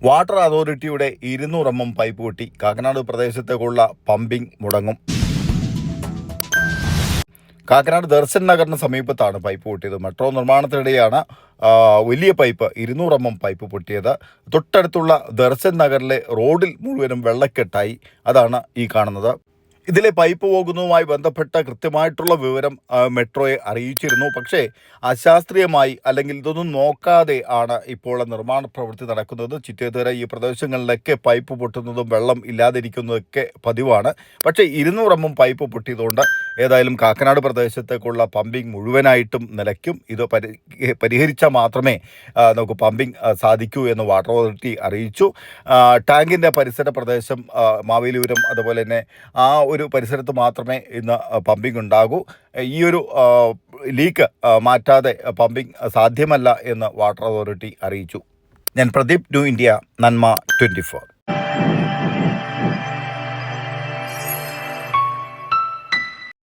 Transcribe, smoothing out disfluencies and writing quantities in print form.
Water അതോറിറ്റിയുടെ 200 mm pipe പൊട്ടി. Kakkanad പ്രദേശത്തേക്കുള്ള pumping മുടങ്ങും. Kakkanad Darshan നഗറിന് സമീപത്താണ് പൈപ്പ് പൊട്ടിയത്. മെട്രോ നിർമ്മാണത്തിനിടെയാണ് വലിയ പൈപ്പ് 200 mm പൈപ്പ് പൊട്ടിയത്. തൊട്ടടുത്തുള്ള ദർശൻ നഗറിലെ റോഡിൽ മുഴുവനും വെള്ളക്കെട്ടായി. അതാണ് ഈ കാണുന്നത്. ഇതിലെ പൈപ്പ് പോകുന്നതുമായി ബന്ധപ്പെട്ട കൃത്യമായിട്ടുള്ള വിവരം മെട്രോയെ അറിയിച്ചിരുന്നു. പക്ഷേ അശാസ്ത്രീയമായി അല്ലെങ്കിൽ ഇതൊന്നും നോക്കാതെ ആണ് ഇപ്പോൾ നിർമ്മാണ പ്രവൃത്തി നടക്കുന്നത്. ചിറ്റേത്തര ഈ പ്രദേശങ്ങളിലൊക്കെ പൈപ്പ് പൊട്ടുന്നതും വെള്ളം ഇല്ലാതിരിക്കുന്നതൊക്കെ പതിവാണ്. പക്ഷേ 200 mm പൈപ്പ് പൊട്ടിയതുകൊണ്ട് ഏതായാലും കാക്കനാട് പ്രദേശത്തേക്കുള്ള പമ്പിംഗ് മുഴുവനായിട്ടും നിലയ്ക്കും. ഇത് പരിഹരിച്ചാൽ മാത്രമേ നമുക്ക് പമ്പിംഗ് സാധിക്കൂ എന്ന് വാട്ടർ അതോറിറ്റി അറിയിച്ചു. ടാങ്കിൻ്റെ പരിസര പ്രദേശം മാവേലിപുരം അതുപോലെ തന്നെ ആ ഒരു പരിസരത്ത് മാത്രമേ ഇന്ന് പമ്പിംഗ് ഉണ്ടാകൂ. ഈ ഒരു ലീക്ക് മാറ്റാതെ പമ്പിംഗ് സാധ്യമല്ല എന്ന് വാട്ടർ അതോറിറ്റി അറിയിച്ചു. ഞാൻ പ്രദീപ്, ന്യൂ ഇന്ത്യ, നന്മ 24.